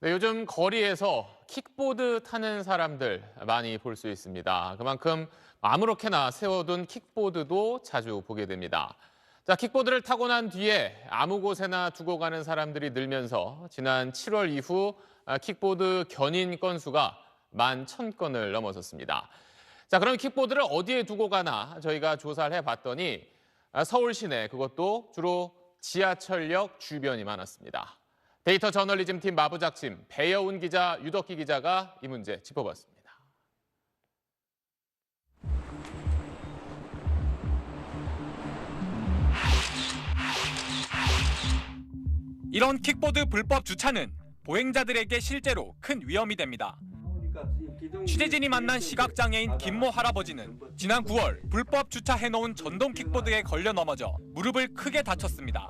네, 요즘 거리에서 킥보드 타는 사람들 많이 볼 수 있습니다. 그만큼 아무렇게나 세워둔 킥보드도 자주 보게 됩니다. 자, 킥보드를 타고 난 뒤에 아무 곳에나 두고 가는 사람들이 늘면서 지난 7월 이후 킥보드 견인 건수가 11,000건을 넘어섰습니다. 자, 그럼 킥보드를 어디에 두고 가나 저희가 조사를 해봤더니 서울 시내, 그것도 주로 지하철역 주변이 많았습니다. 데이터 저널리즘 팀 마부작침 배여운 기자, 유덕기 기자가 이 문제 짚어봤습니다. 이런 킥보드 불법 주차는 보행자들에게 실제로 큰 위험이 됩니다. 취재진이 만난 시각장애인 김모 할아버지는 지난 9월 불법 주차해놓은 전동 킥보드에 걸려 넘어져 무릎을 크게 다쳤습니다.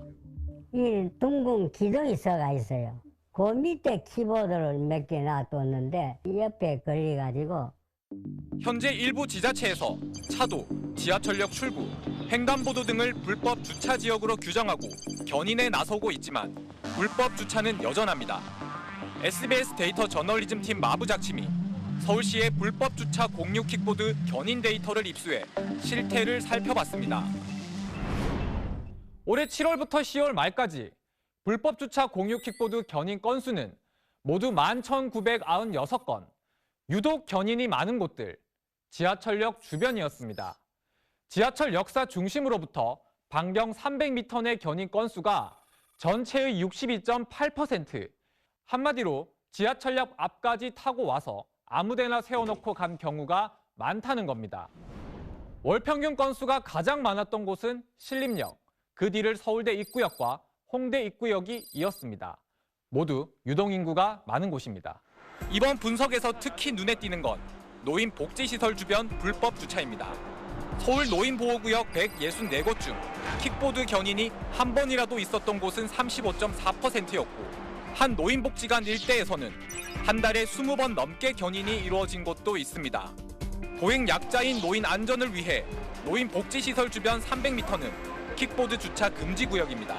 이 둥근 기둥이 서가 있어요. 그 밑에 키보드를 몇 개 놔뒀는데 옆에 걸려가지고. 현재 일부 지자체에서 차도, 지하철역 출구, 횡단보도 등을 불법 주차 지역으로 규정하고 견인에 나서고 있지만 불법 주차는 여전합니다. SBS 데이터 저널리즘 팀 마부작침이 서울시의 불법 주차 공유 킥보드 견인 데이터를 입수해 실태를 살펴봤습니다. 올해 7월부터 10월 말까지 불법 주차 공유 킥보드 견인 건수는 모두 11,996건, 유독 견인이 많은 곳들, 지하철역 주변이었습니다. 지하철 역사 중심으로부터 반경 300m 내 견인 건수가 전체의 62.8%, 한마디로 지하철역 앞까지 타고 와서 아무데나 세워놓고 간 경우가 많다는 겁니다. 월 평균 건수가 가장 많았던 곳은 신림역, 그 뒤를 서울대 입구역과 홍대 입구역이 이었습니다. 모두 유동인구가 많은 곳입니다. 이번 분석에서 특히 눈에 띄는 건 노인 복지시설 주변 불법 주차입니다. 서울 노인보호구역 164곳 중 킥보드 견인이 한 번이라도 있었던 곳은 35.4%였고 한 노인복지관 일대에서는 한 달에 20번 넘게 견인이 이루어진 곳도 있습니다. 보행 약자인 노인 안전을 위해 노인복지시설 주변 300m는 킥보드 주차 금지 구역입니다.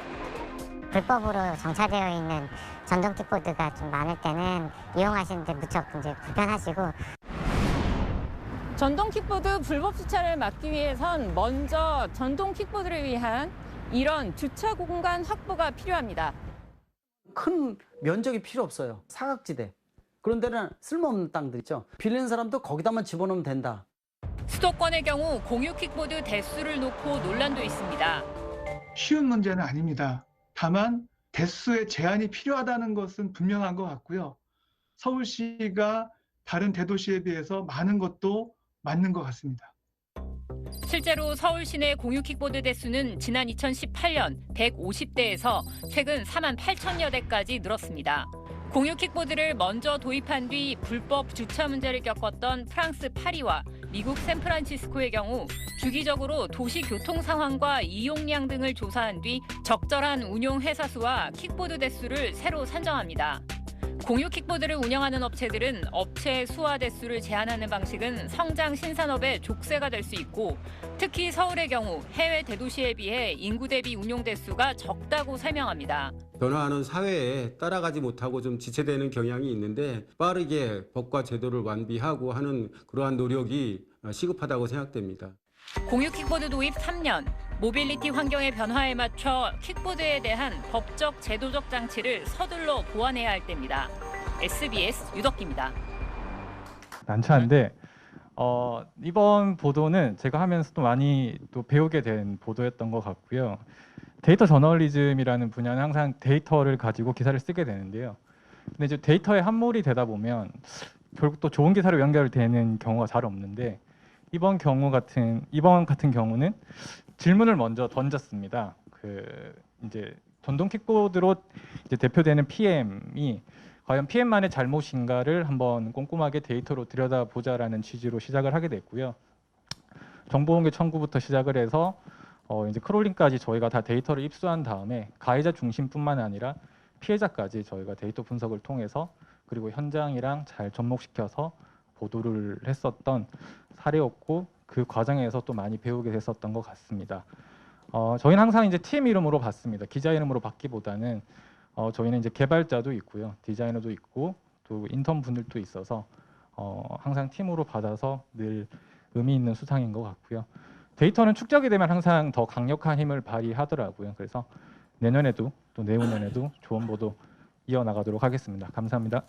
불법으로 정차되어 있는 전동 킥보드가 좀 많을 때는 이용하시는데 무척 이제 불편하시고. 전동 킥보드 불법 주차를 막기 위해선 먼저 전동 킥보드를 위한 이런 주차 공간 확보가 필요합니다. 큰 면적이 필요 없어요. 사각지대. 그런 데는 쓸모없는 땅들 있죠. 빌리는 사람도 거기다만 집어넣으면 된다. 수도권의 경우 공유 킥보드 대수를 놓고 논란도 있습니다. 쉬운 문제는 아닙니다. 다만 대수의 제한이 필요하다는 것은 분명한 것 같고요. 서울시가 다른 대도시에 비해서 많은 것도 맞는 것 같습니다. 실제로 서울 시내 공유 킥보드 대수는 지난 2018년 150대에서 최근 48,000여 대까지 늘었습니다. 공유 킥보드를 먼저 도입한 뒤 불법 주차 문제를 겪었던 프랑스 파리와 미국 샌프란시스코의 경우 주기적으로 도시 교통 상황과 이용량 등을 조사한 뒤 적절한 운용 회사 수와 킥보드 대수를 새로 산정합니다. 공유 킥보드를 운영하는 업체들은 업체의 수와 대수를 제한하는 방식은 성장 신산업의 족쇄가 될 수 있고 특히 서울의 경우 해외 대도시에 비해 인구 대비 운용 대수가 적다고 설명합니다. 변화하는 사회에 따라가지 못하고 좀 지체되는 경향이 있는데 빠르게 법과 제도를 완비하고 하는 그러한 노력이 시급하다고 생각됩니다. 공유 킥보드 도입 3년, 모빌리티 환경의 변화에 맞춰 킥보드에 대한 법적, 제도적 장치를 서둘러 보완해야 할 때입니다. SBS 유덕기입니다. 난처한데 이번 보도는 제가 하면서도 많이 또 배우게 된 보도였던 것 같고요. 데이터 저널리즘이라는 분야는 항상 데이터를 가지고 기사를 쓰게 되는데요. 근데 이제 데이터에 함몰이 되다 보면 결국 또 좋은 기사로 연결되는 경우가 잘 없는데 이번 같은 경우는 질문을 먼저 던졌습니다. 이제 전동 킥보드로 이제 대표되는 PM이 과연 PM만의 잘못인가를 한번 꼼꼼하게 데이터로 들여다보자라는 취지로 시작을 하게 됐고요. 정보공개 청구부터 시작을 해서 이제 크롤링까지 저희가 다 데이터를 입수한 다음에 가해자 중심뿐만 아니라 피해자까지 저희가 데이터 분석을 통해서 그리고 현장이랑 잘 접목시켜서 보도를 했었던 사례였고 그 과정에서 또 많이 배우게 됐었던 것 같습니다. 저희는 항상 이제 팀 이름으로 봤습니다. 기자 이름으로 받기보다는 저희는 이제 개발자도 있고요, 디자이너도 있고 또 인턴 분들도 있어서 항상 팀으로 받아서 늘 의미 있는 수상인 것 같고요. 데이터는 축적이 되면 항상 더 강력한 힘을 발휘하더라고요. 그래서 내년에도 또 내후년에도 좋은 보도 이어나가도록 하겠습니다. 감사합니다.